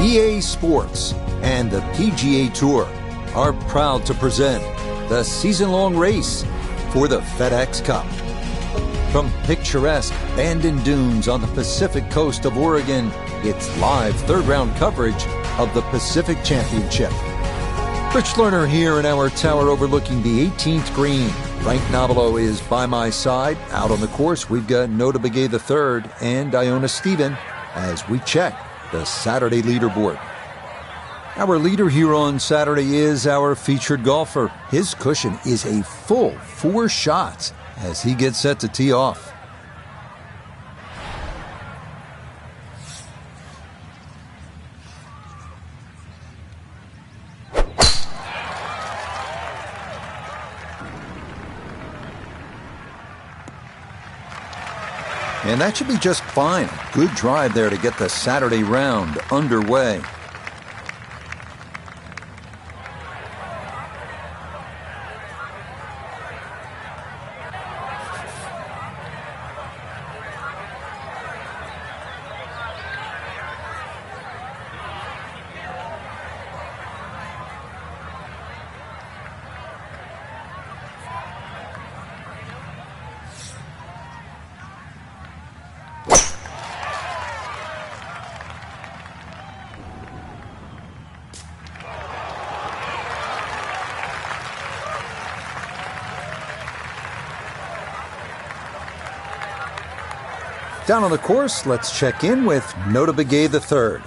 EA Sports and the PGA Tour are proud to present the season-long race for the FedEx Cup. From picturesque Bandon Dunes on the Pacific coast of Oregon, it's live third-round coverage of the Pacific Championship. Rich Lerner here in our tower overlooking the 18th green. Frank Nobilo is by my side. Out on the course, we've got Nota Begay III and Iona Stephen as we check the Saturday leaderboard. Our leader here on Saturday is our featured golfer. His cushion is a full 4 shots as he gets set to tee off. And that should be just fine. Good drive there to get the Saturday round underway. Down on the course, let's check in with Nota Begay III.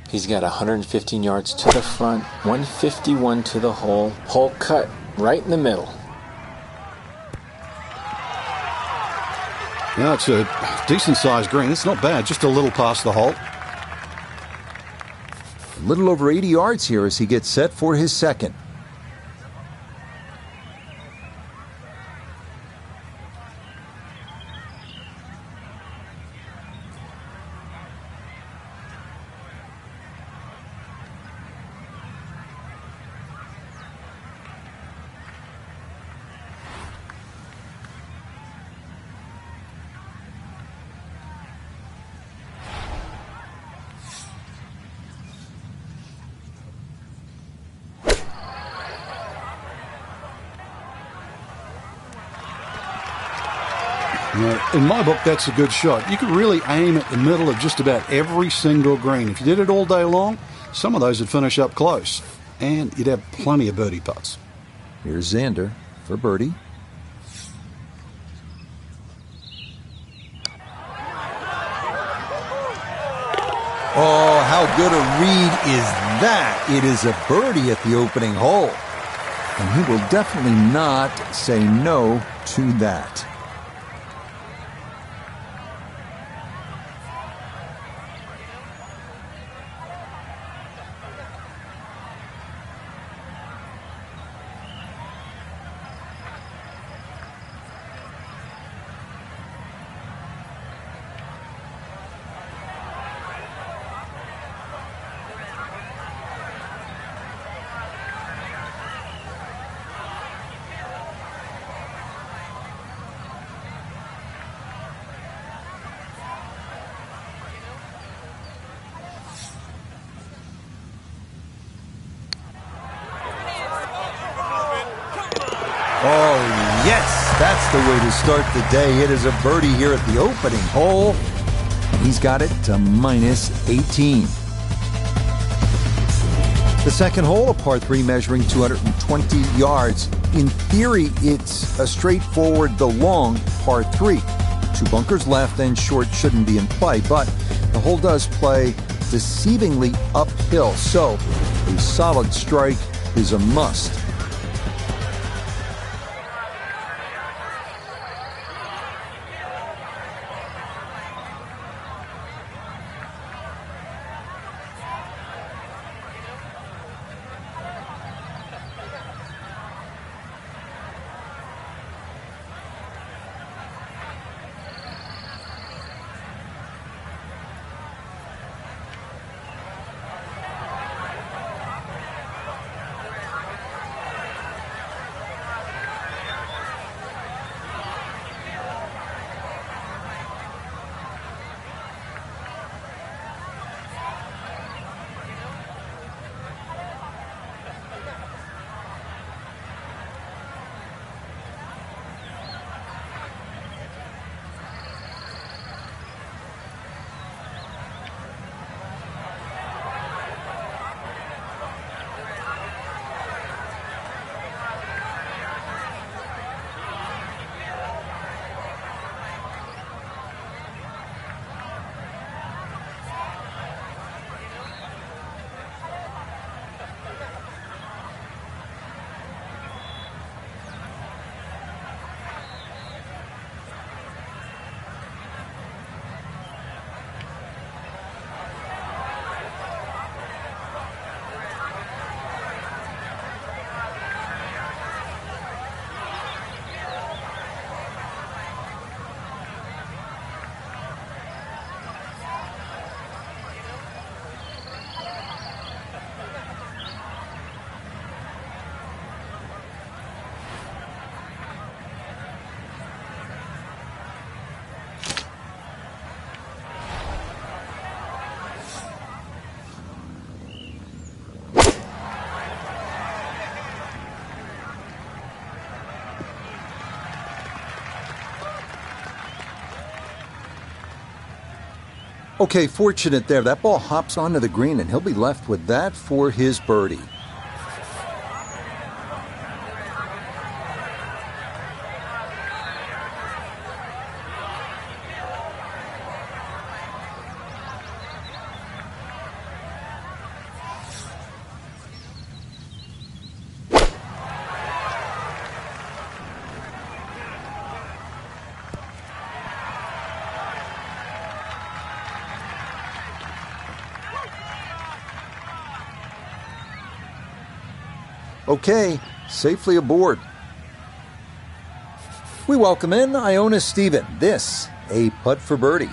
He's got 115 yards to the front, 151 to the hole. Hole cut right in the middle. Yeah, it's a decent-sized green. It's not bad, just a little past the hole. A little over 80 yards here as he gets set for his second. In my book, that's a good shot. You could really aim at the middle of just about every single green. If you did it all day long, some of those would finish up close, and you'd have plenty of birdie putts. Here's Xander for birdie. Oh, how good a read is that? It is a birdie at the opening hole. And he will definitely not say no to that. Oh, yes, that's the way to start the day. It is a birdie here at the opening hole, and he's got it to minus 18. The second hole, a par 3 measuring 220 yards. In theory, it's a straightforward, the long par 3. 2 bunkers left and short shouldn't be in play, but the hole does play deceivingly uphill, so a solid strike is a must. Okay, fortunate there. That ball hops onto the green, and he'll be left with that for his birdie. Okay, safely aboard. We welcome in Iona Stephen. This, a putt for birdie.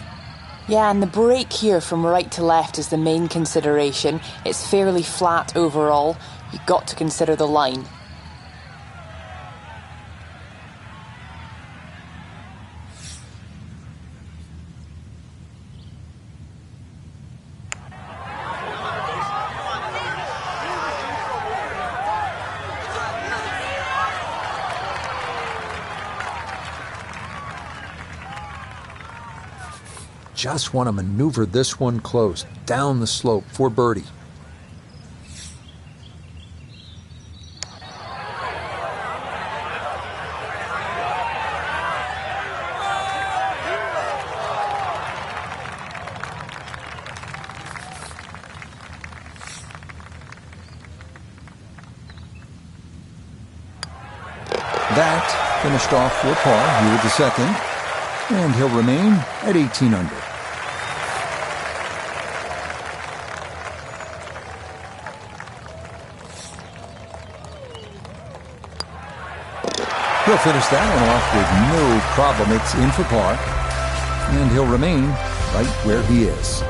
Yeah, and the break here from right to left is the main consideration. It's fairly flat overall. You've got to consider the line. Just want to maneuver this one close, down the slope for birdie. That finished off for par here with the second, and he'll remain at 18 under. He'll finish that one off with no problem. It's in for par, and he'll remain right where he is.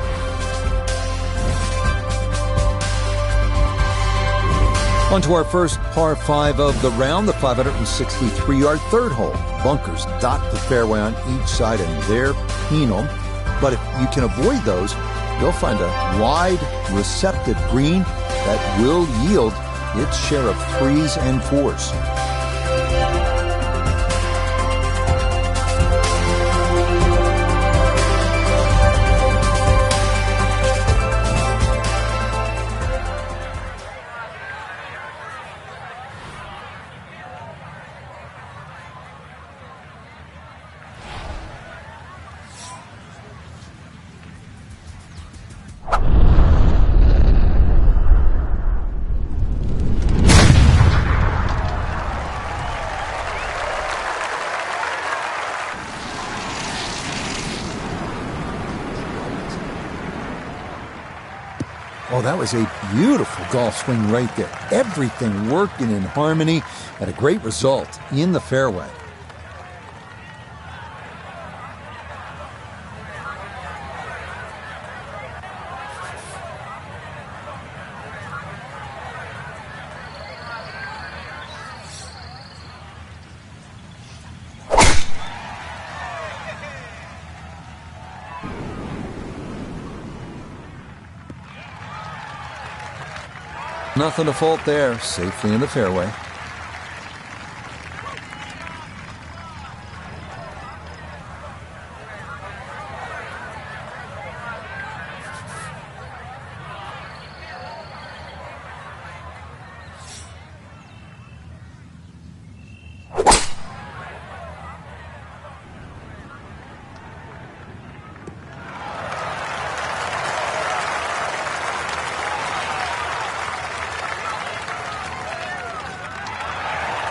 On to our first par 5 of the round, the 563-yard third hole. Bunkers dot the fairway on each side, and they're penal. But if you can avoid those, you'll find a wide, receptive green that will yield its share of 3s and 4s. Oh, that was a beautiful golf swing right there. Everything working in harmony, and a great result in the fairway. Nothing to fault there, safely in the fairway.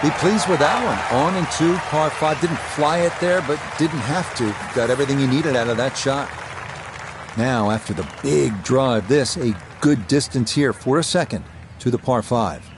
Be pleased with that one. On and two, par 5. Didn't fly it there, but didn't have to. Got everything he needed out of that shot. Now, after the big drive, this a good distance here for a second to the par 5.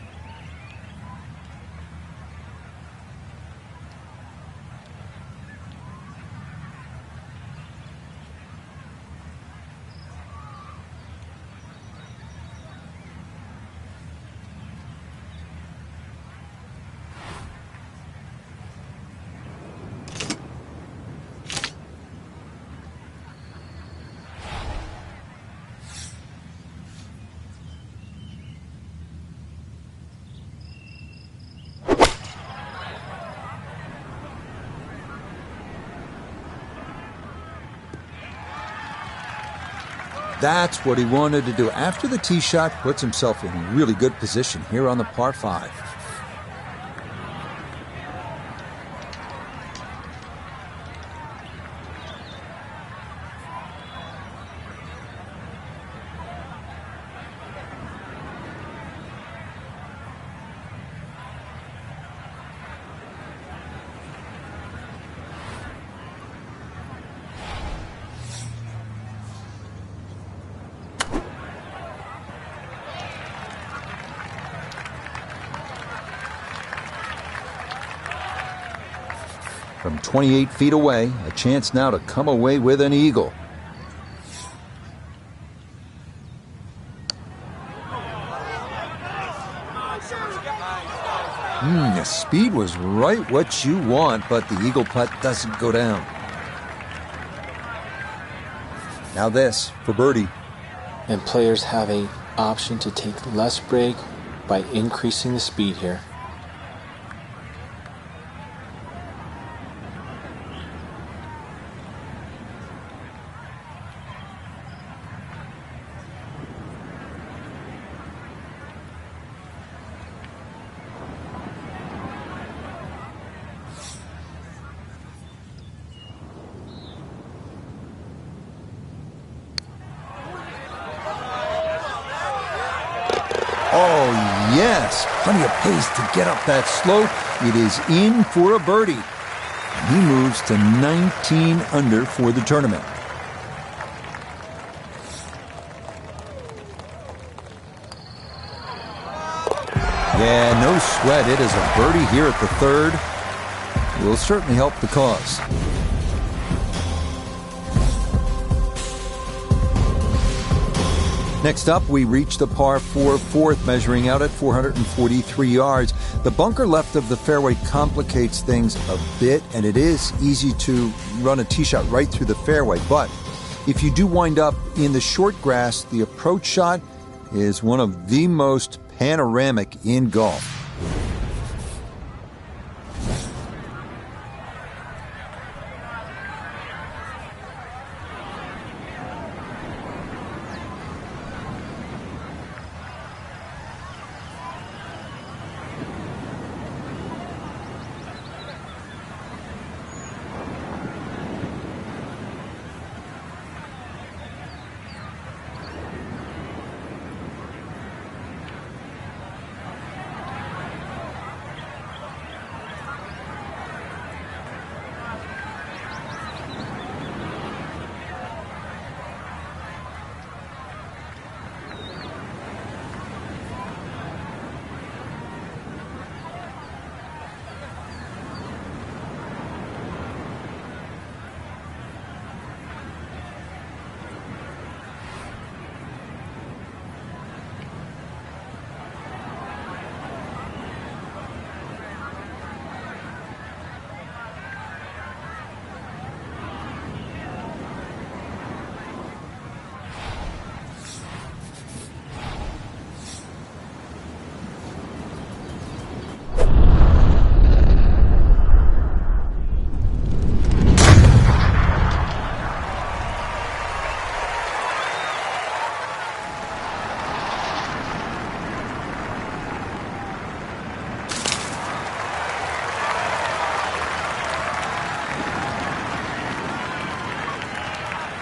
That's what he wanted to do. After the tee shot, puts himself in really good position here on the par 5. From 28 feet away, a chance now to come away with an eagle. The speed was right what you want, but the eagle putt doesn't go down. Now this for birdie. And players have an option to take less break by increasing the speed here. Oh, yes. Plenty of pace to get up that slope. It is in for a birdie. He moves to 19 under for the tournament. Yeah, no sweat. It is a birdie here at the 3rd. Will certainly help the cause. Next up, we reach the par 4 4th, measuring out at 443 yards. The bunker left of the fairway complicates things a bit, and it is easy to run a tee shot right through the fairway. But if you do wind up in the short grass, the approach shot is one of the most panoramic in golf.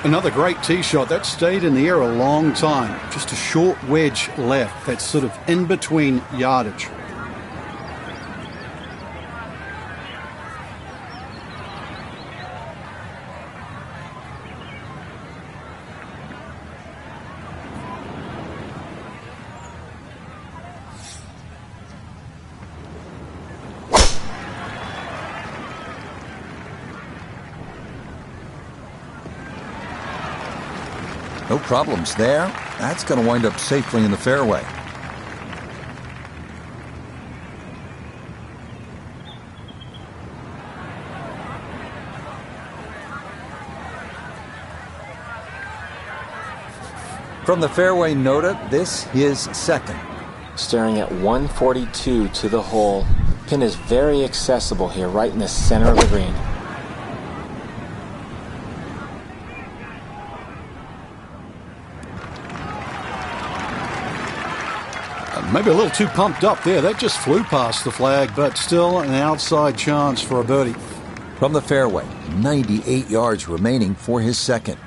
Another great tee shot. That stayed in the air a long time. Just a short wedge left. That's sort of in between yardage. No problems there. That's going to wind up safely in the fairway. From the fairway nota, this is second. Staring at 142 to the hole. Pin is very accessible here, right in the center of the green. Maybe a little too pumped up there. That just flew past the flag, but still an outside chance for a birdie. From the fairway, 98 yards remaining for his second.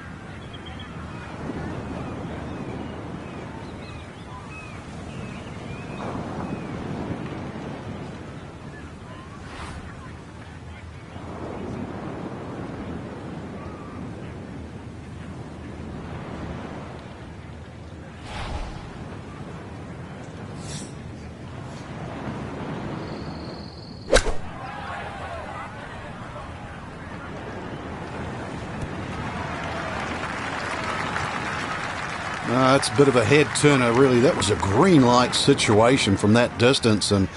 That's a bit of a head turner, really. That was a green light situation from that distance, and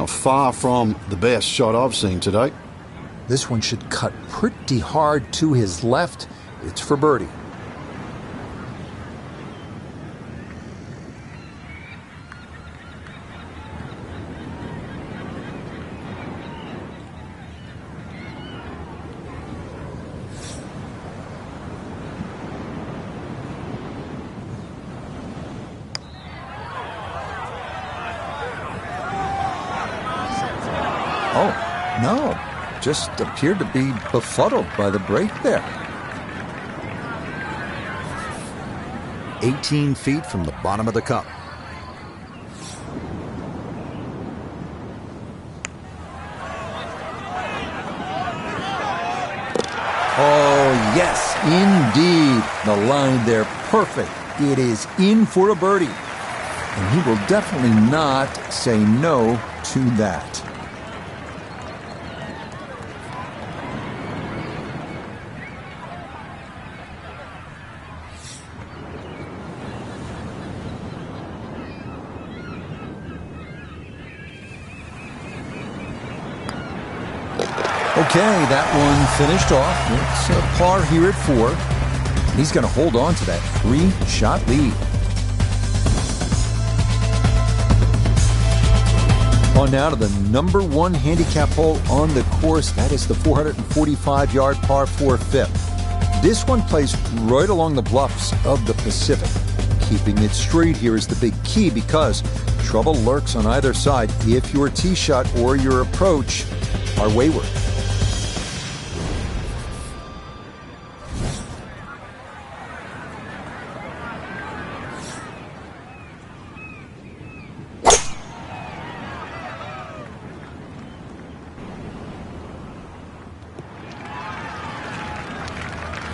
far from the best shot I've seen today. This one should cut pretty hard to his left. It's for birdie. Oh, no. Just appeared to be befuddled by the break there. 18 feet from the bottom of the cup. Oh, yes, indeed. The line there, perfect. It is in for a birdie. And he will definitely not say no to that. Okay, that one finished off. It's a par here at 4. He's going to hold on to that 3-shot lead. On now to the number 1 handicap hole on the course. That is the 445-yard par 4 fifth. This one plays right along the bluffs of the Pacific. Keeping it straight here is the big key because trouble lurks on either side if your tee shot or your approach are wayward.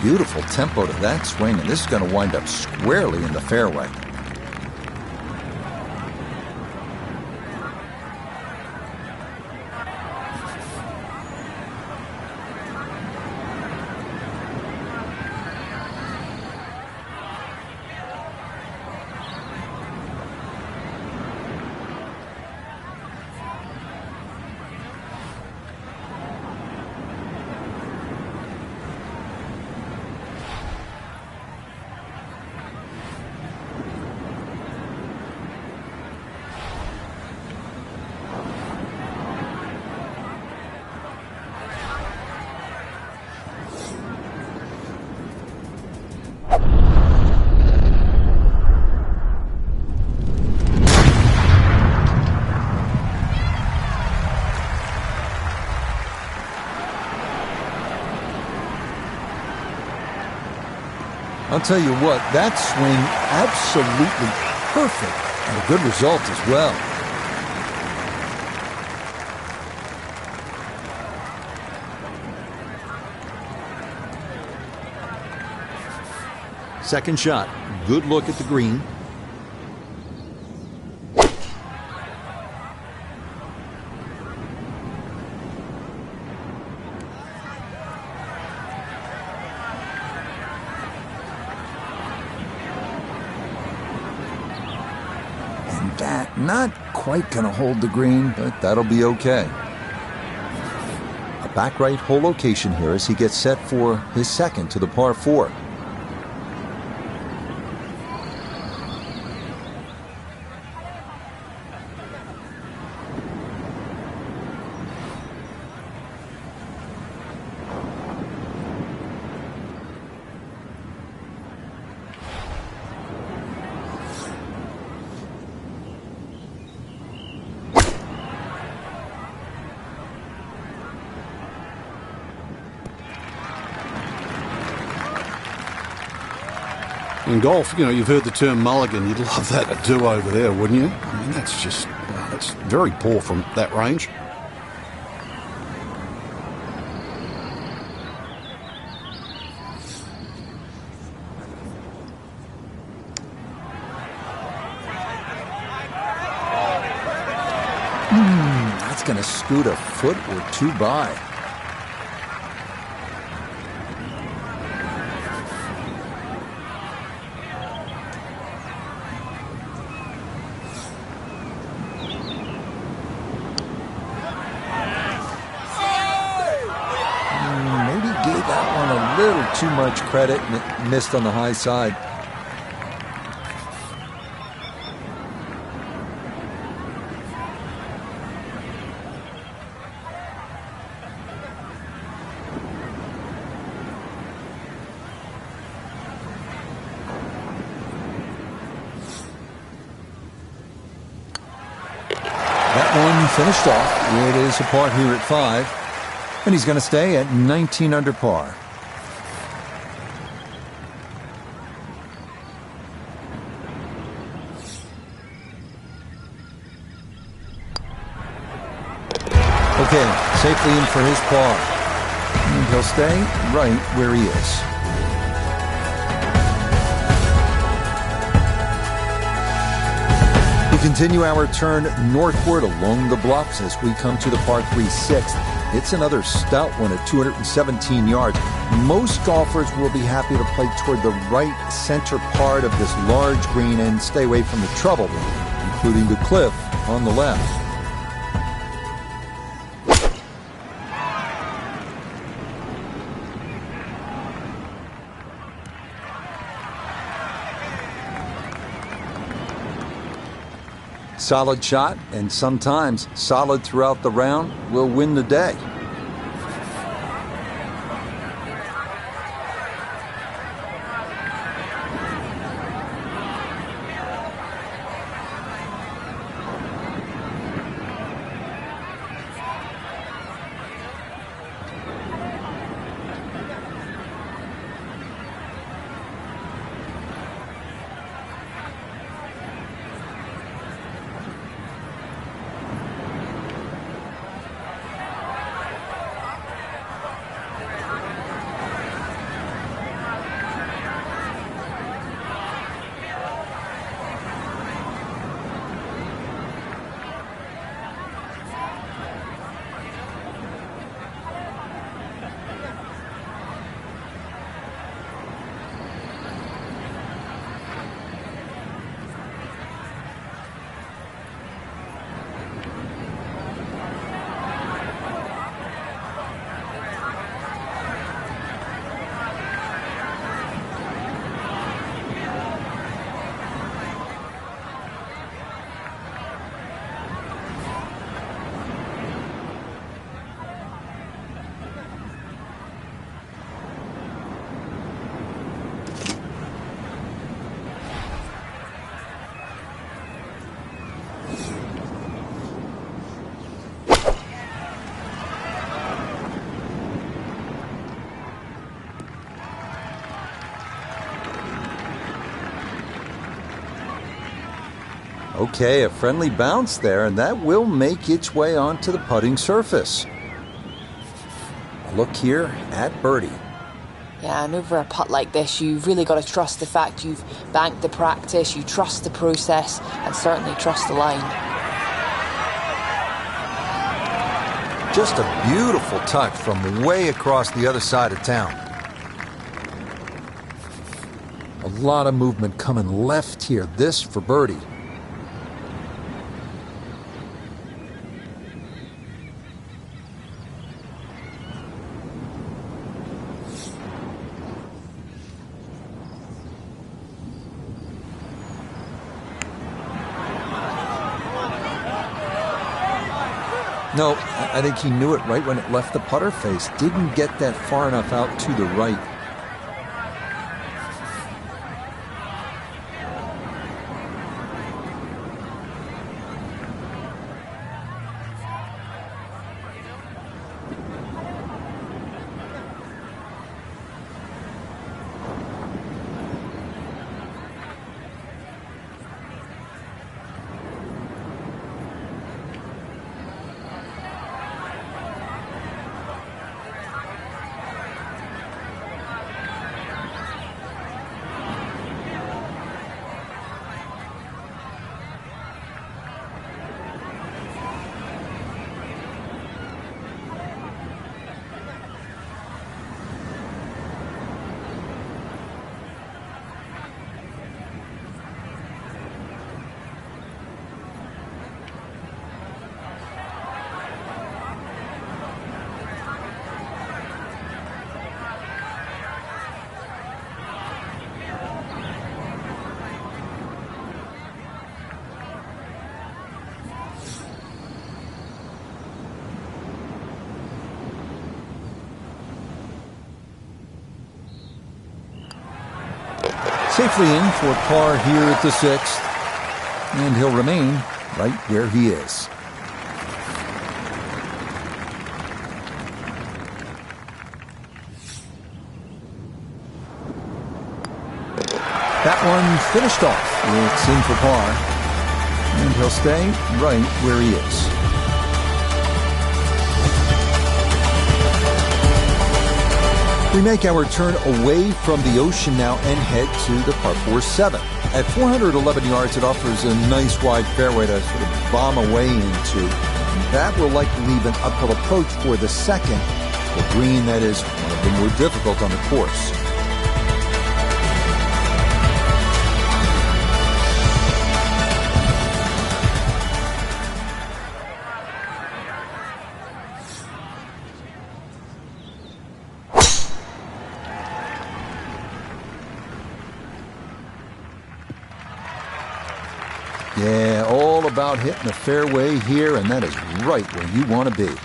Beautiful tempo to that swing, and this is going to wind up squarely in the fairway. I'll tell you what, that swing absolutely perfect and a good result as well. Second shot. Good look at the green. That not quite going to hold the green, but that'll be okay. A back right hole location here as he gets set for his second to the par 4. In golf, you know, you've heard the term mulligan. You'd love that to do over there, wouldn't you? I mean, that's just, that's very poor from that range. That's going to scoot a foot or two by. Maybe gave that one a little too much credit and it missed on the high side. Finished off. It is a par here at 5, and he's going to stay at 19 under par. Okay, safely in for his par. And he'll stay right where he is. Continue our turn northward along the bluffs as we come to the par 3 6th. It's another stout one at 217 yards. Most golfers will be happy to play toward the right center part of this large green and stay away from the trouble, including the cliff on the left. Solid shot, and sometimes solid throughout the round, will win the day. Okay, a friendly bounce there, and that will make its way onto the putting surface. A look here at birdie. Yeah, and over a putt like this, you've really got to trust the fact you've banked the practice, you trust the process, and certainly trust the line. Just a beautiful touch from way across the other side of town. A lot of movement coming left here. This for birdie. No, I think he knew it right when it left the putter face. Didn't get that far enough out to the right. Safely in for par here at the 6th, and he'll remain right where he is. That one finished off. It's in for par, and he'll stay right where he is. We make our turn away from the ocean now and head to the par 4 7. At 411 yards, it offers a nice wide fairway to sort of bomb away into. That will likely leave an uphill approach for the second, the green that is one of the more difficult on the course. Yeah, all about hitting the fairway here, and that is right where you want to be.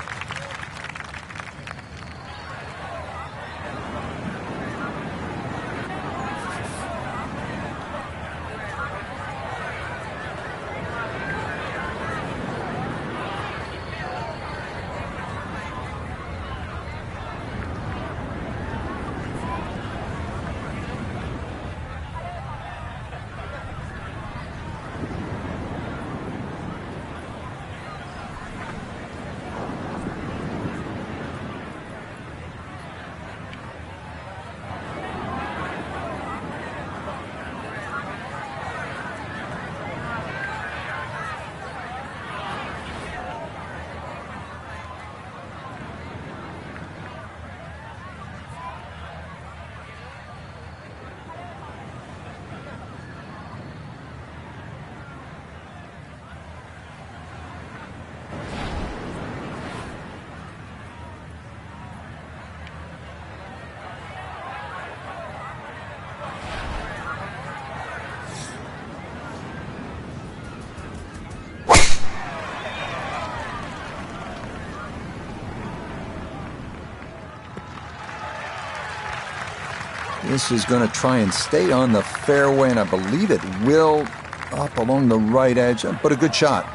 This is going to try and stay on the fairway, and I believe it will, up along the right edge, but a good shot.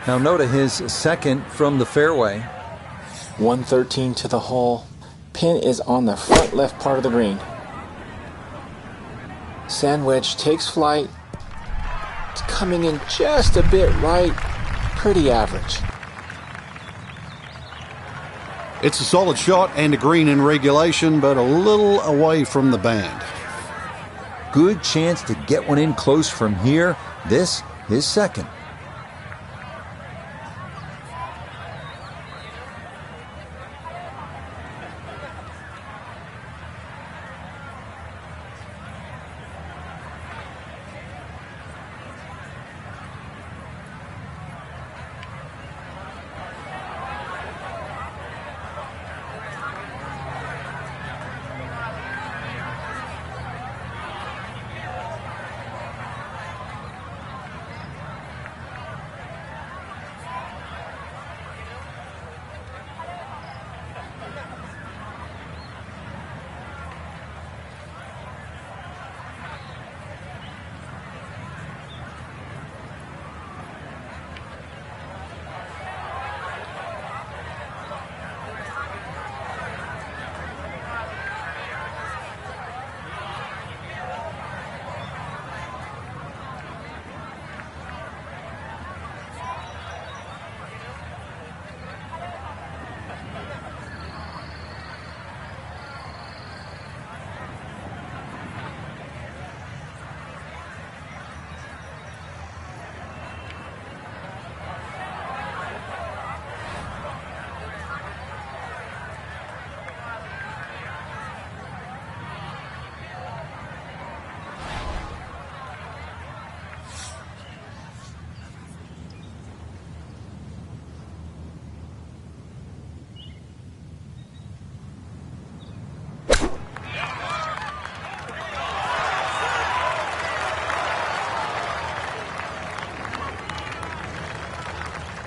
Now Noda, his second from the fairway. 113 to the hole. Pin is on the front left part of the green. Sand wedge takes flight. It's coming in just a bit right. Pretty average. It's a solid shot and a green in regulation, but a little away from the band. Good chance to get one in close from here. This, his second.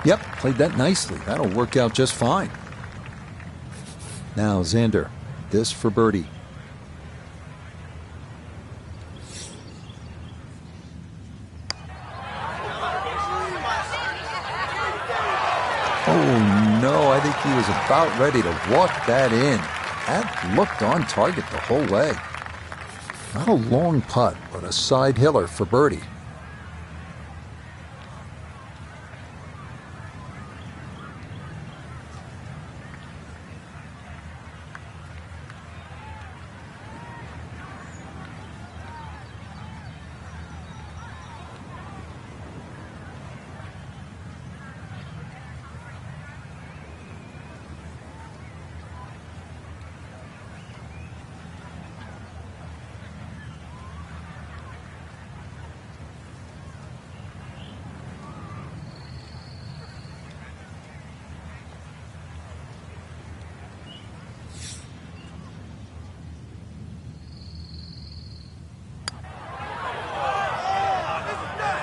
Yep, played that nicely. That'll work out just fine. Now Xander this for birdie. Oh no, I think he was about ready to walk that in. That looked on target the whole way. Not a long putt, but a side hiller for birdie.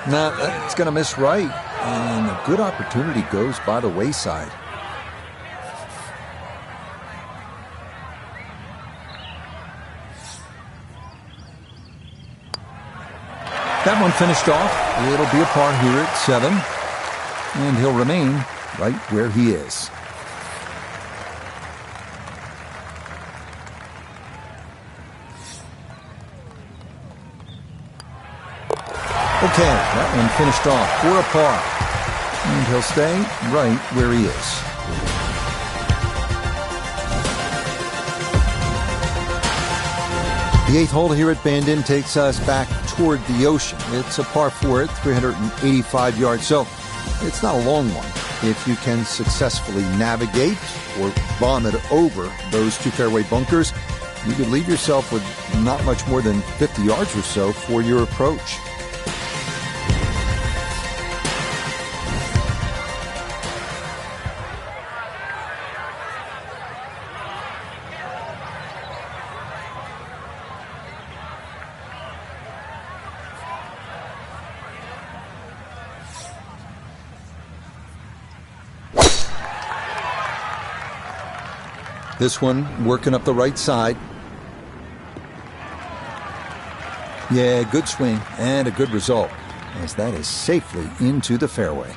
Nah, that's going to miss right, and a good opportunity goes by the wayside. That one finished off. It'll be a par here at 7, and he'll remain right where he is. Okay, that one finished off for a par, and he'll stay right where he is. The 8th hole here at Bandon takes us back toward the ocean. It's a par 4 at 385 yards, so it's not a long one. If you can successfully navigate or vomit over those 2 fairway bunkers, you could leave yourself with not much more than 50 yards or so for your approach. This one working up the right side. Yeah, good swing and a good result, as that is safely into the fairway.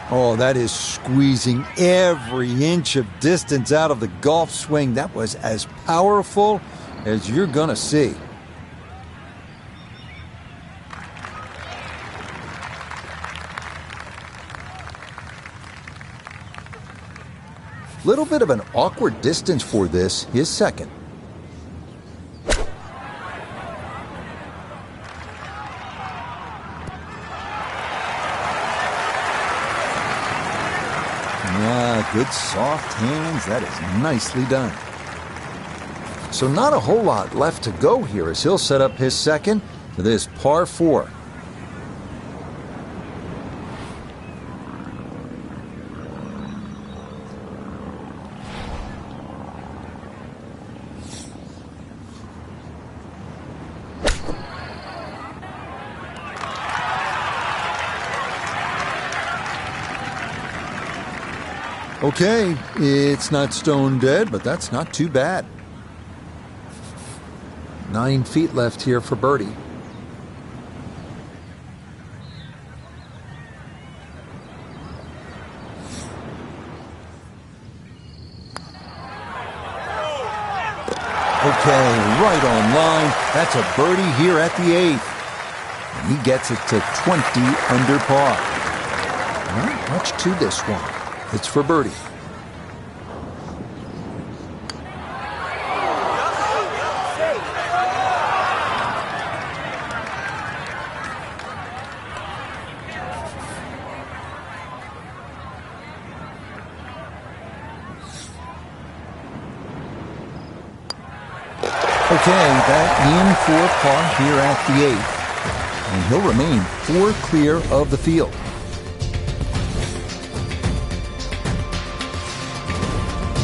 Oh, that is squeezing every inch of distance out of the golf swing. That was as powerful as you're going to see. Little bit of an awkward distance for this, his second. Good soft hands. That is nicely done. So not a whole lot left to go here as he'll set up his second to this par 4. Okay, it's not stone dead, but that's not too bad. 9 feet left here for birdie. Okay, right on line. That's a birdie here at the 8th. And he gets it to 20 under par. Not much to this one. It's for birdie. Okay, that in for par here at the 8th. And he'll remain 4 clear of the field.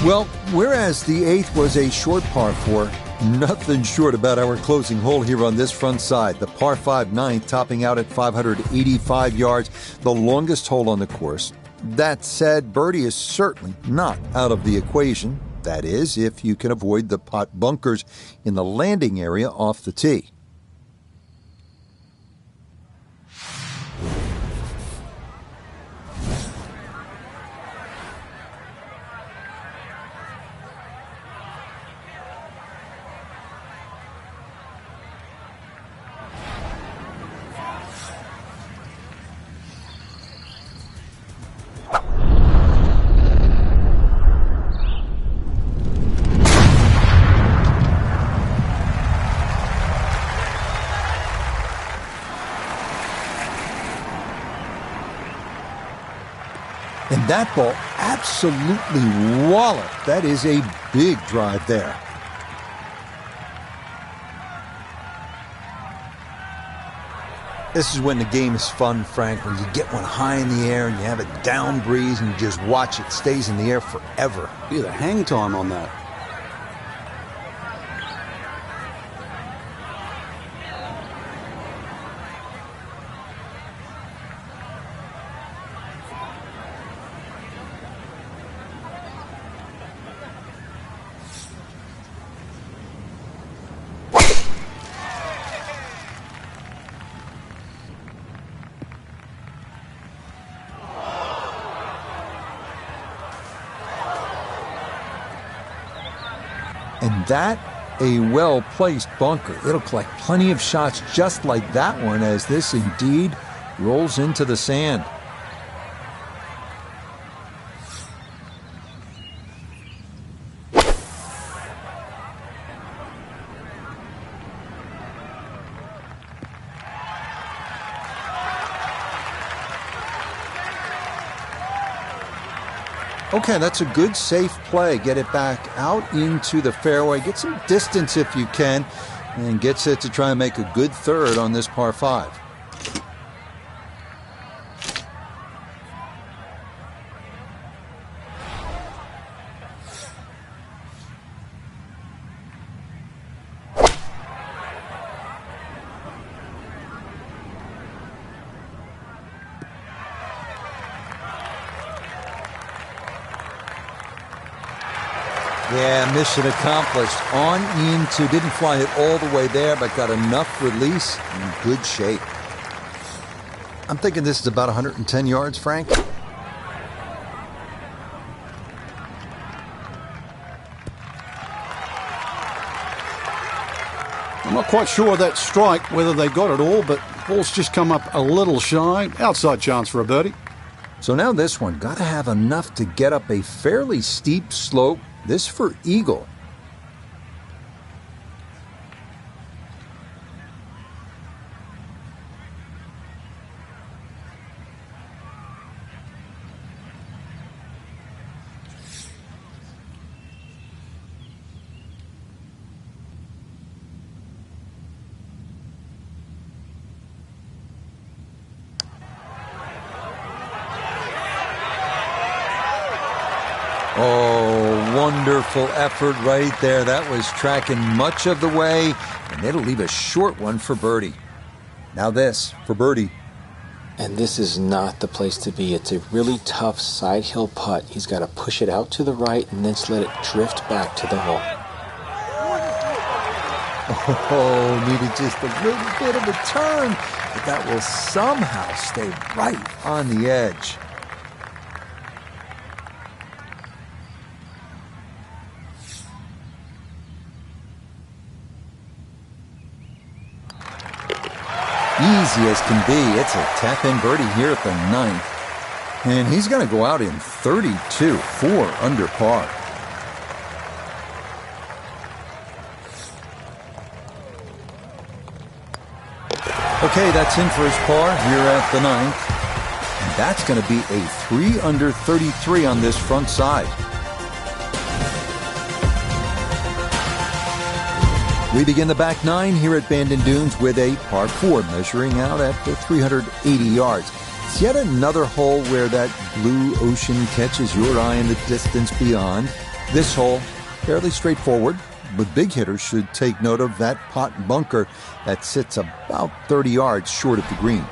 Well, whereas the 8th was a short par 4, nothing short about our closing hole here on this front side. The par 5 9th topping out at 585 yards, the longest hole on the course. That said, birdie is certainly not out of the equation. That is, if you can avoid the pot bunkers in the landing area off the tee. And that ball absolutely walloped. That is a big drive there. This is when the game is fun, Frank, when you get one high in the air and you have a down breeze and you just watch it stays in the air forever. Yeah, the hang time on that. And that, a well-placed bunker. It'll collect plenty of shots just like that one as this indeed rolls into the sand. Okay, that's a good, safe play. Get it back out into the fairway. Get some distance if you can. And gets it to try and make a good third on this par 5. Yeah, mission accomplished. On into, didn't fly it all the way there, but got enough release and in good shape. I'm thinking this is about 110 yards, Frank. I'm not quite sure of that strike, whether they got it all, but ball's just come up a little shy. Outside chance for a birdie. So now this one, got to have enough to get up a fairly steep slope. This for eagle. Oh, wonderful effort right there. That was tracking much of the way, and it'll leave a short one for birdie. Now this for birdie. And this is not the place to be. It's a really tough side hill putt. He's got to push it out to the right and then just let it drift back to the hole. Oh, needed just a little bit of a turn, but that will somehow stay right on the edge. Easy as can be. It's a tap-in birdie here at the 9th. And he's going to go out in 32, 4 under par. Okay, that's in for his par here at the 9th. And that's going to be a 3 under 33 on this front side. We begin the back nine here at Bandon Dunes with a par 4 measuring out at 380 yards. It's yet another hole where that blue ocean catches your eye in the distance beyond. This hole, fairly straightforward, but big hitters should take note of that pot bunker that sits about 30 yards short of the green.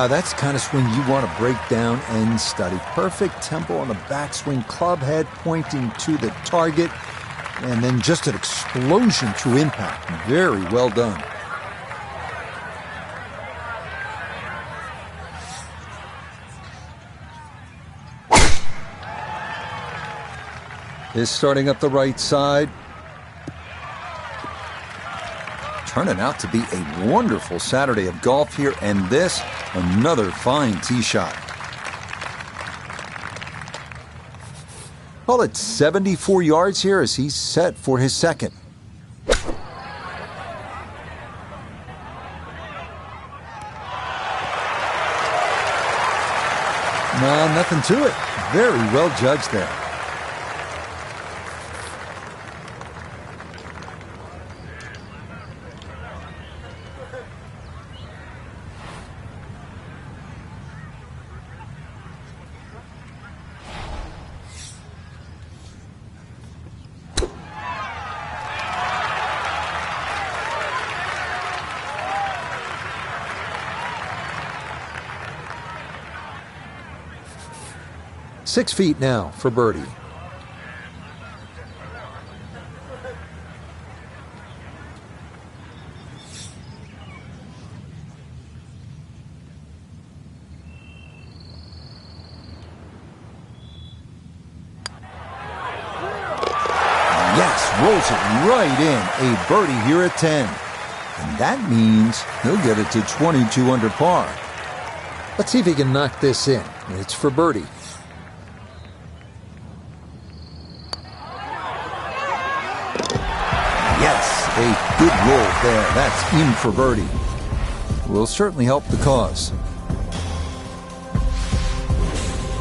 That's the kind of swing you want to break down and study. Perfect tempo on the backswing, club head pointing to the target, and then just an explosion through impact. Very well done. Is starting up the right side. Turning out to be a wonderful Saturday of golf here, and this, another fine tee shot. Call it 74 yards here as he's set for his second. No, nothing to it. Very well judged there. Six feet now for birdie. Yes, rolls it right in. A birdie here at 10. And that means he'll get it to 22 under par. Let's see if he can knock this in. It's for birdie. Yes, a good roll there. That's in for birdie. Will certainly help the cause.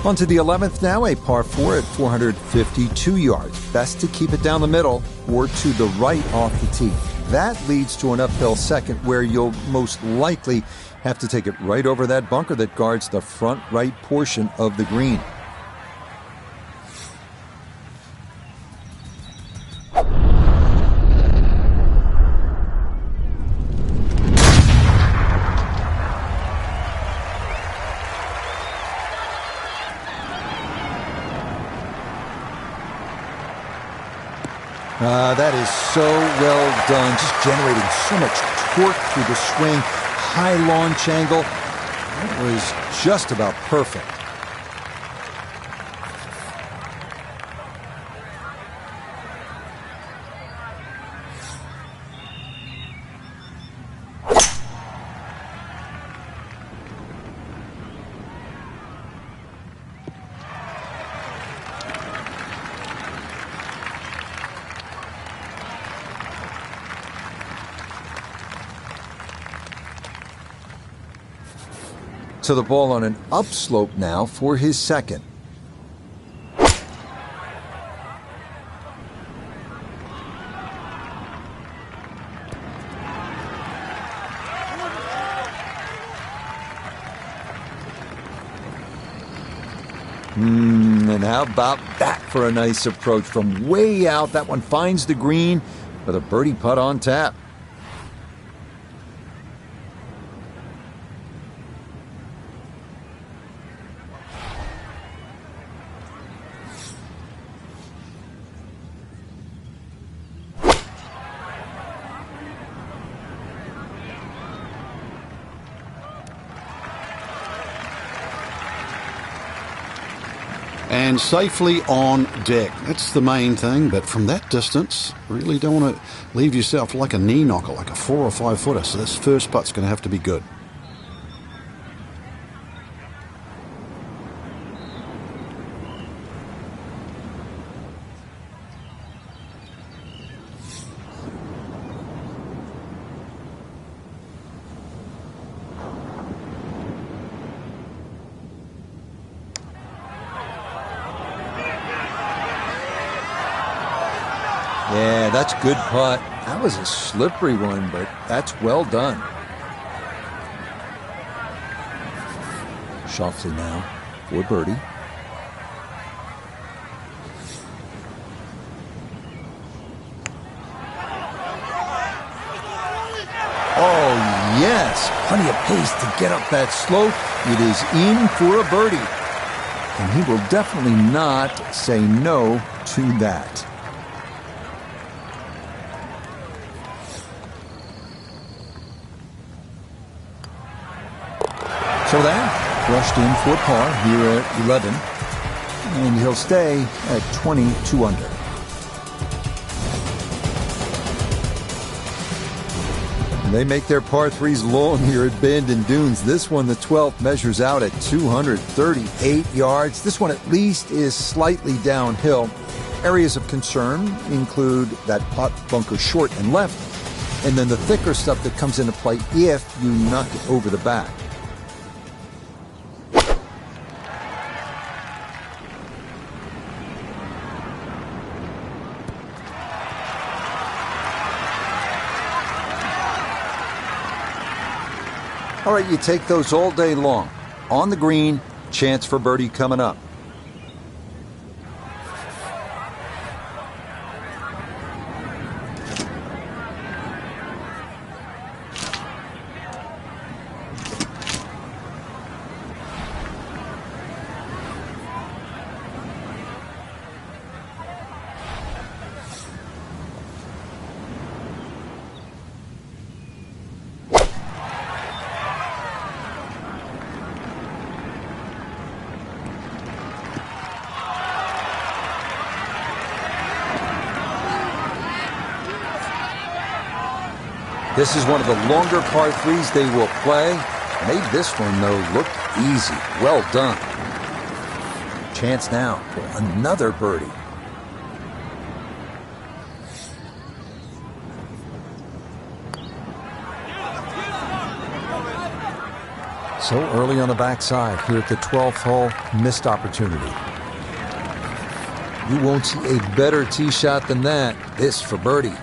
On to the 11th now, a par 4 at 452 yards. Best to keep it down the middle or to the right off the tee. That leads to an uphill second where you'll most likely have to take it right over that bunker that guards the front right portion of the green. That is so well done, just generating so much torque through the swing, high launch angle. That was just about perfect. To the ball on an upslope now for his second. And how about that for a nice approach from way out? That one finds the green with a birdie putt on tap. and safely on deck. That's the main thing, but from that distance, really don't want to leave yourself like a knee knocker, like a 4 or 5 footer. So this first putt's going to have to be good. Yeah, that's a good putt. That was a slippery one, but that's well done. Schauffele now for birdie. Oh, yes. Plenty of pace to get up that slope. It is in for a birdie. And he will definitely not say no to that. So that rushed in for par here at 11, and he'll stay at 22 under. And they make their par 3s long here at Bend and Dunes. This one, the 12th, measures out at 238 yards. This one at least is slightly downhill. Areas of concern include that pot bunker short and left, and then the thicker stuff that comes into play if you knock it over the back. All right, you take those all day long. On the green, chance for birdie coming up. This is one of the longer par 3s they will play. Made this one, though, look easy. Well done. Chance now for another birdie. So early on the backside here at the 12th hole, missed opportunity. You won't see a better tee shot than that. This for birdie.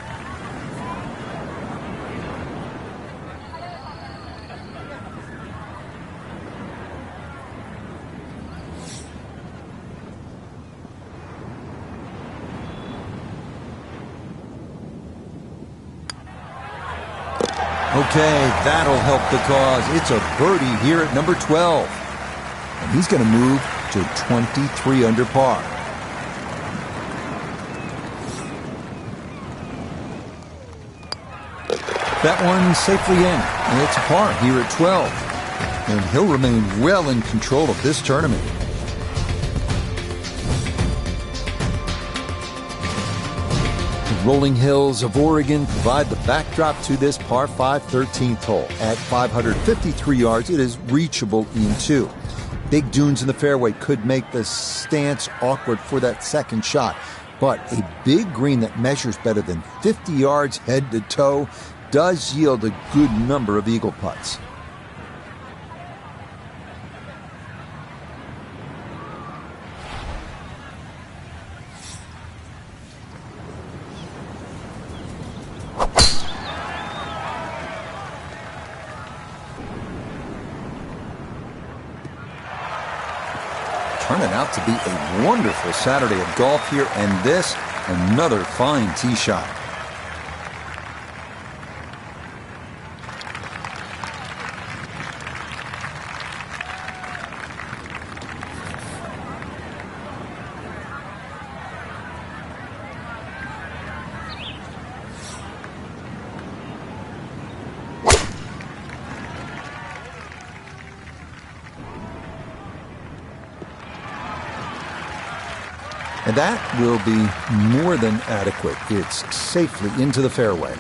Okay, that'll help the cause. It's a birdie here at number 12. And he's going to move to 23 under par. That one safely in, and it's a par here at 12. And he'll remain well in control of this tournament. Rolling hills of Oregon provide the backdrop to this par 5 13th hole. At 553 yards, it is reachable in 2. Big dunes in the fairway could make the stance awkward for that second shot, but a big green that measures better than 50 yards head to toe does yield a good number of eagle putts. Turning out to be a wonderful Saturday of golf here, and this, another fine tee shot. And that will be more than adequate. It's safely into the fairway.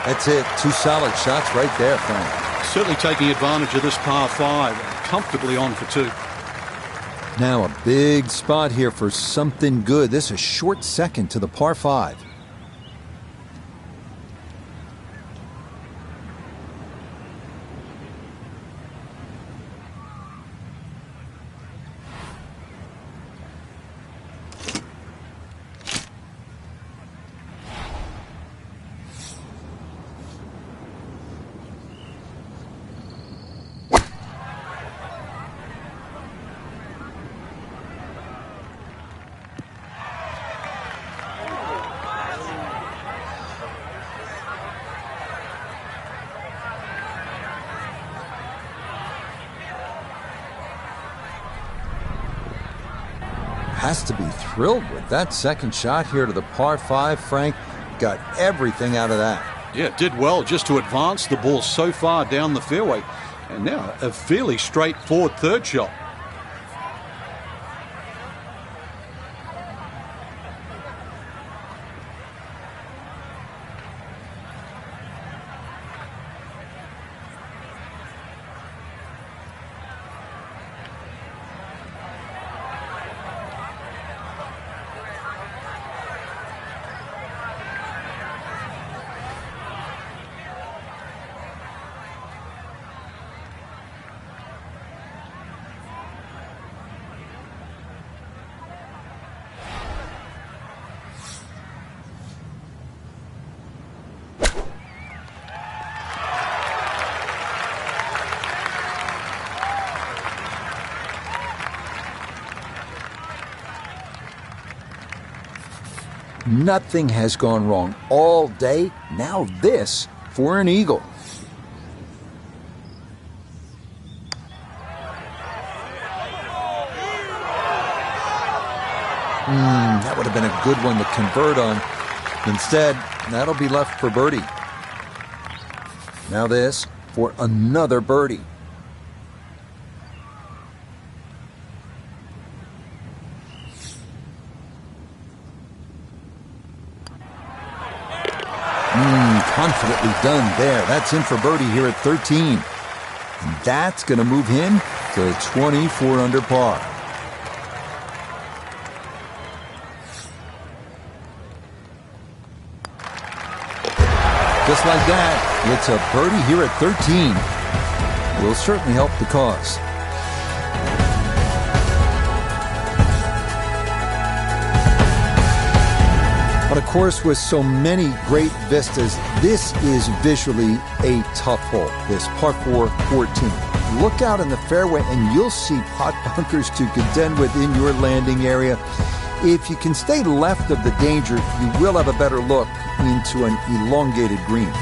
That's it. 2 solid shots right there, Frank. Certainly taking advantage of this par 5. Comfortably on for 2. Now a big spot here for something good. This is a short second to the par 5. Has to be thrilled with that second shot here to the par 5. Frank got everything out of that. Yeah, did well just to advance the ball so far down the fairway. And now a fairly straightforward third shot. Nothing has gone wrong all day. Now this for an eagle. That would have been a good one to convert on. Instead, that'll be left for birdie. Now this for another birdie. Confidently done there. That's in for birdie here at 13. And that's going to move him to 24 under par. Just like that, it's a birdie here at 13. Will certainly help the cause. On a course with so many great vistas, this is visually a tough hole, this par 4 14. Look out in the fairway and you'll see pot bunkers to contend with in your landing area. If you can stay left of the danger, you will have a better look into an elongated green.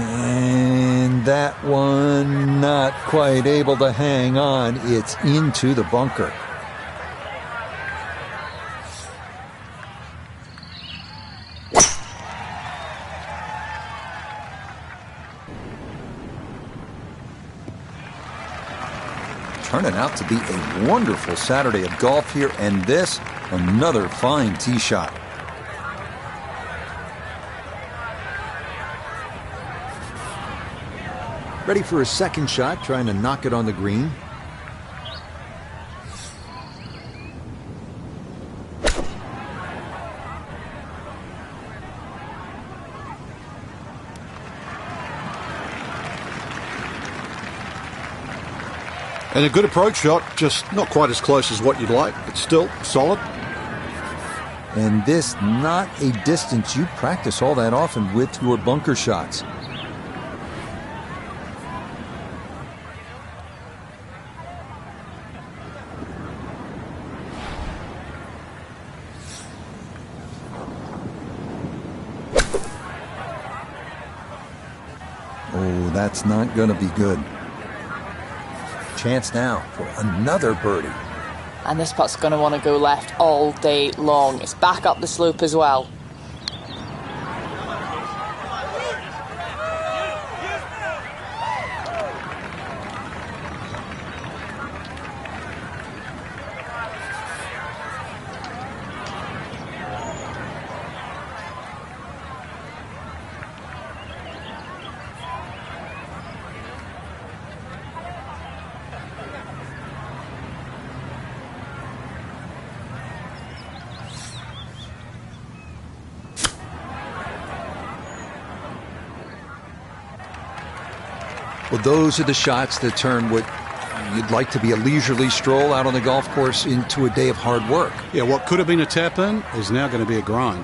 And that one not quite able to hang on. It's into the bunker. Turning out to be a wonderful Saturday of golf here, and this, another fine tee shot. Ready for a second shot, trying to knock it on the green. And a good approach shot, just not quite as close as what you'd like, but still solid. And this not a distance you practice all that often with your bunker shots. Oh, that's not going to be good. Chance now for another birdie. And this putt's going to want to go left all day long. It's back up the slope as well. Well, those are the shots that turn what you'd like to be a leisurely stroll out on the golf course into a day of hard work. Yeah, what could have been a tap-in is now going to be a grind.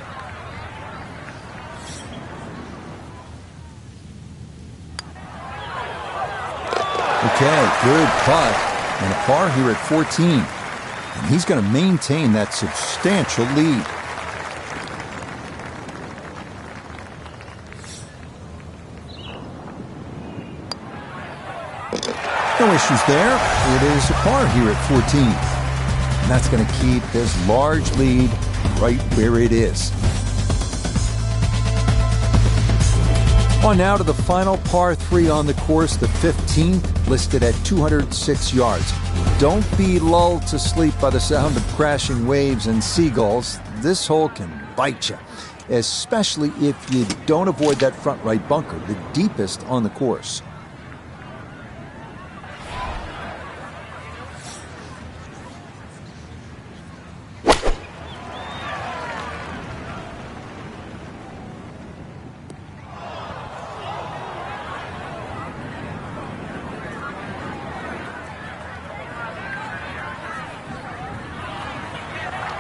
Okay, good putt. And a par here at 14. And he's going to maintain that substantial lead. No issues there. It is a par here at 14. And that's going to keep this large lead right where it is. On now to the final par 3 on the course, the 15th, listed at 206 yards. Don't be lulled to sleep by the sound of crashing waves and seagulls. This hole can bite you, especially if you don't avoid that front right bunker, the deepest on the course.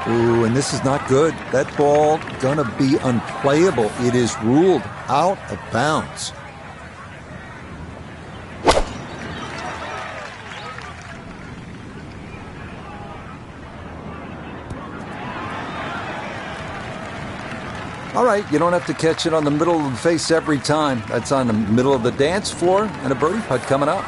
Ooh, and this is not good. That ball gonna be unplayable. It is ruled out of bounds. All right, you don't have to catch it on the middle of the face every time. That's on the middle of the dance floor, and a birdie putt coming up.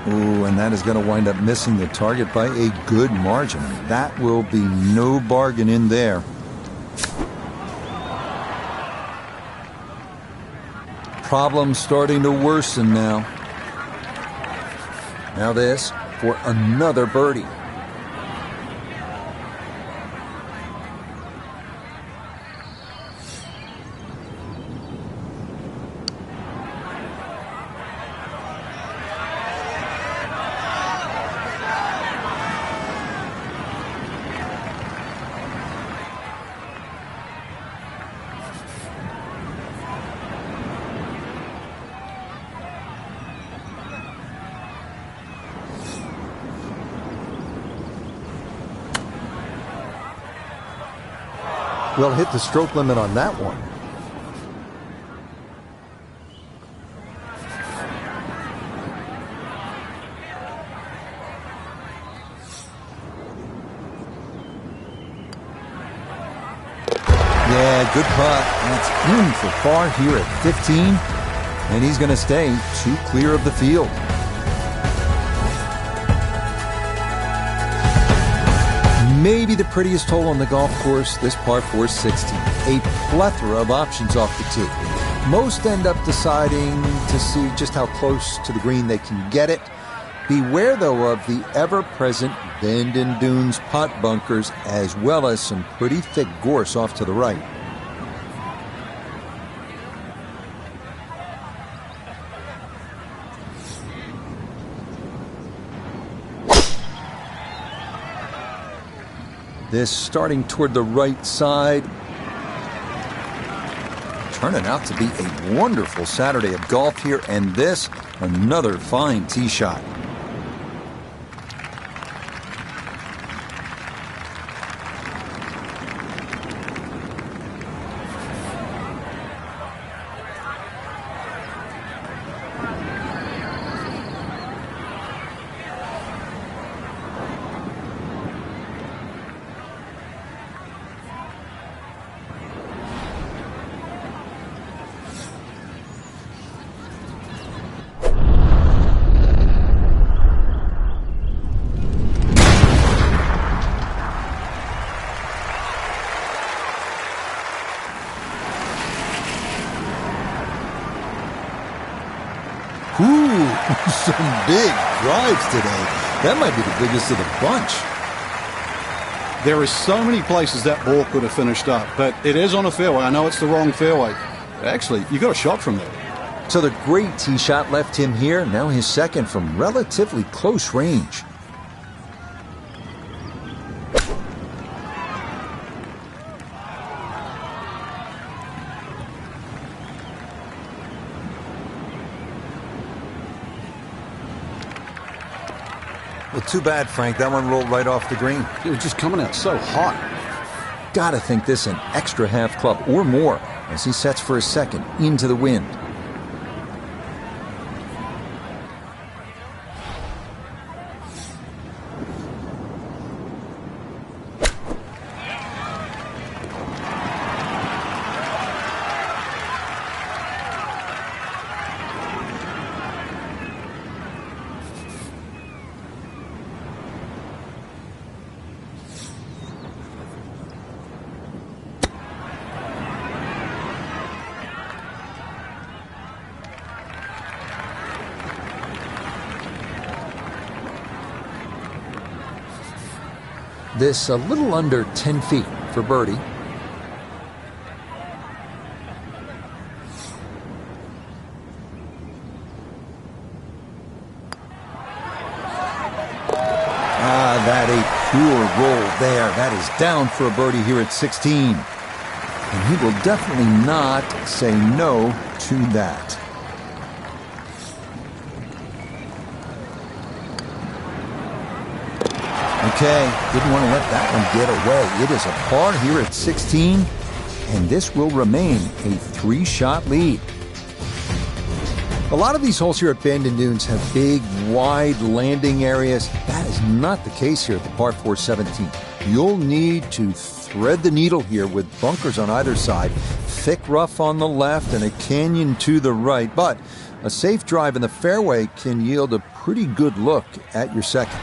Ooh, and that is going to wind up missing the target by a good margin. That will be no bargain in there. Problems starting to worsen now. Now this for another birdie. Well, hit the stroke limit on that one. Yeah, good putt. That's in for par here at 15. And he's going to stay 2 clear of the field. Maybe the prettiest hole on the golf course, this par 4 16. A plethora of options off the tee. Most end up deciding to see just how close to the green they can get it. Beware, though, of the ever-present bend and dunes putt bunkers, as well as some pretty thick gorse off to the right. This starting toward the right side. Turning out to be a wonderful Saturday of golf here, and this, another fine tee shot. Ooh, some big drives today. That might be the biggest of the bunch. There are so many places that ball could have finished up, but it is on a fairway. I know it's the wrong fairway. Actually, you got a shot from there. So the great tee shot left him here. Now his second from relatively close range. Well, too bad, Frank. That one rolled right off the green. It was just coming out so hot. Gotta think this an extra half club or more as he sets for his second into the wind. This a little under 10 feet for birdie. That a pure roll there. That is down for a birdie here at 16. And he will definitely not say no to that. Okay, didn't want to let that one get away. It is a par here at 16, and this will remain a 3-shot lead. A lot of these holes here at Bend and Dunes have big, wide landing areas. That is not the case here at the par 4 17. You'll need to thread the needle here with bunkers on either side, thick rough on the left, and a canyon to the right. But a safe drive in the fairway can yield a pretty good look at your second.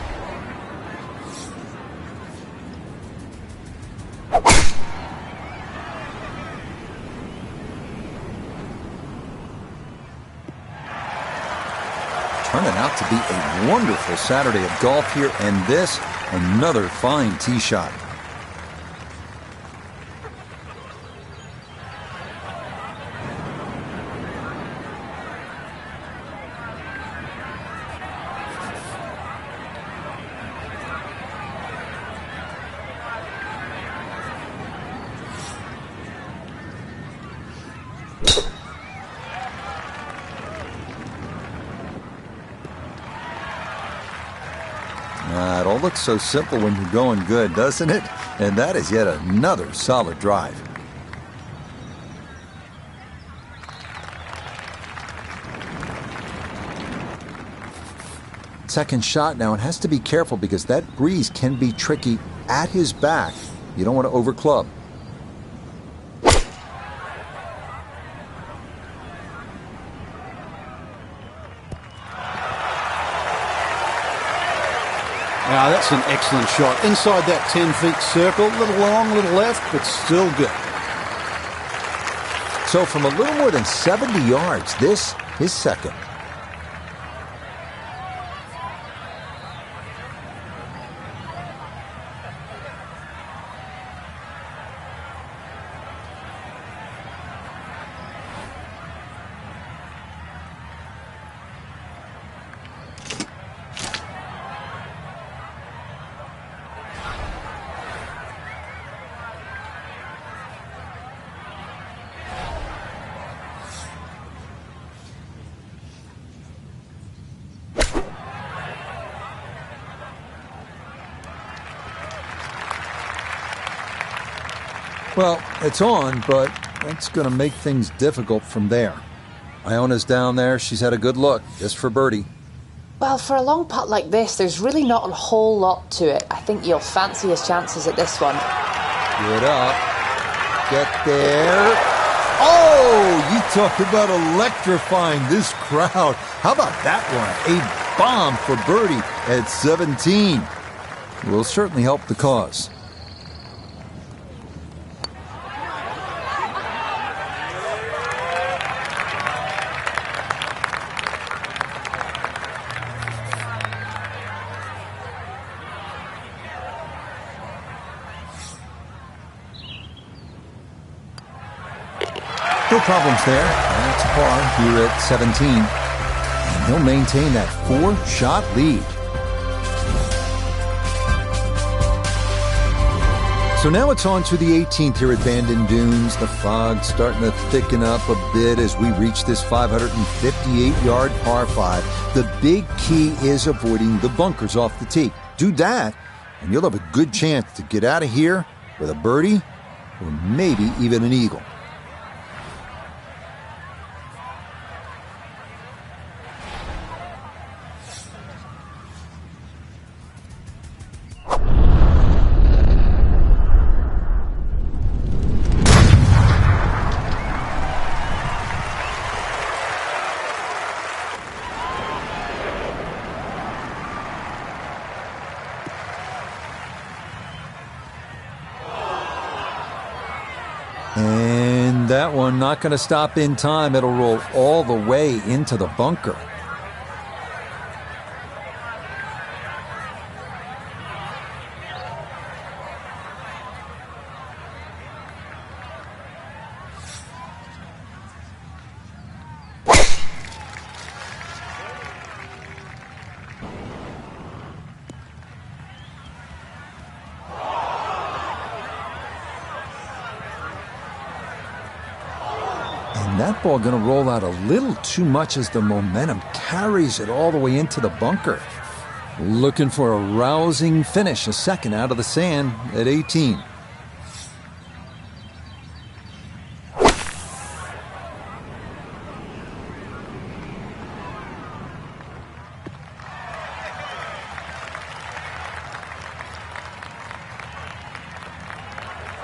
Turning out to be a wonderful Saturday of golf here, and this, another fine tee shot. It all looks so simple when you're going good, doesn't it? And that is yet another solid drive. Second shot now, and has to be careful because that breeze can be tricky at his back. You don't want to overclub. Now that's an excellent shot. Inside that 10 feet circle, a little long, a little left, but still good. So from a little more than 70 yards, this is second. Well, it's on, but that's going to make things difficult from there. Iona's down there. She's had a good look, just for birdie. Well, for a long putt like this, there's really not a whole lot to it. I think you'll fancy his chances at this one. Get up. Get there. Oh, you talk about electrifying this crowd. How about that one? A bomb for birdie at 17. Will certainly help the cause. No problems there. That's a par here at 17. And he'll maintain that 4-shot lead. So now it's on to the 18th here at Bandon Dunes. The fog's starting to thicken up a bit as we reach this 558-yard par 5. The big key is avoiding the bunkers off the tee. Do that, and you'll have a good chance to get out of here with a birdie or maybe even an eagle. And that one not going to stop in time. It'll roll all the way into the bunker. That ball going to roll out a little too much as the momentum carries it all the way into the bunker. Looking for a rousing finish, a second out of the sand at 18.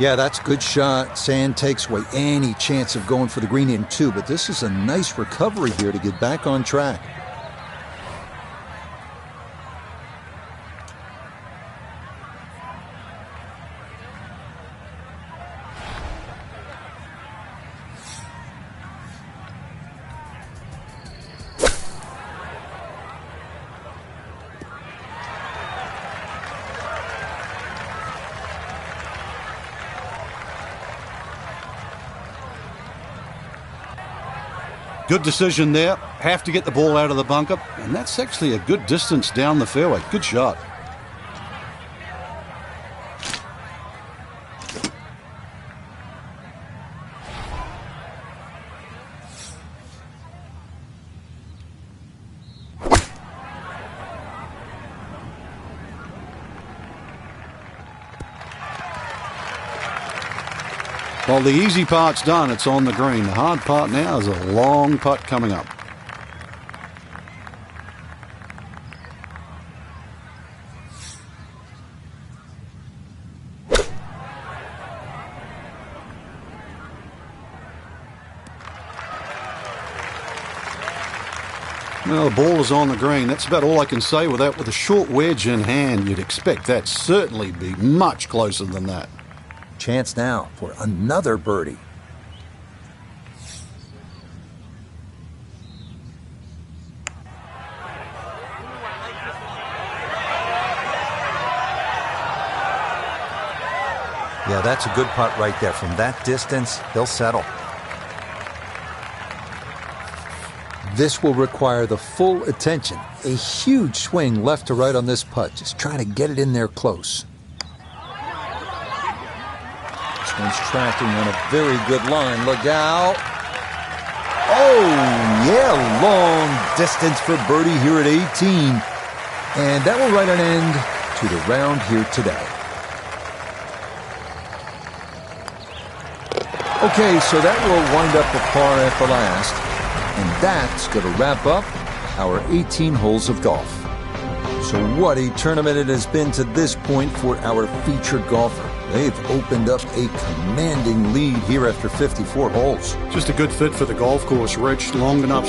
Yeah, that's a good shot. Sand takes away any chance of going for the green in two, but this is a nice recovery here to get back on track. Good decision there. Have to get the ball out of the bunker. And that's actually a good distance down the fairway. Good shot. Well, the easy part's done. It's on the green. The hard part now is a long putt coming up. Well, the ball is on the green. That's about all I can say with that. With a short wedge in hand, you'd expect that certainly be much closer than that. Chance now for another birdie. Yeah, that's a good putt right there. From that distance, he'll settle. This will require the full attention. A huge swing left to right on this putt. Just trying to get it in there close. This one's tracking on a very good line. Look out. Oh, yeah, long distance for birdie here at 18. And that will write an end to the round here today. Okay, so that will wind up a par at the last. And that's going to wrap up our 18 holes of golf. So what a tournament it has been to this point for our featured golfer. They've opened up a commanding lead here after 54 holes. Just a good fit for the golf course, Rich. Long enough.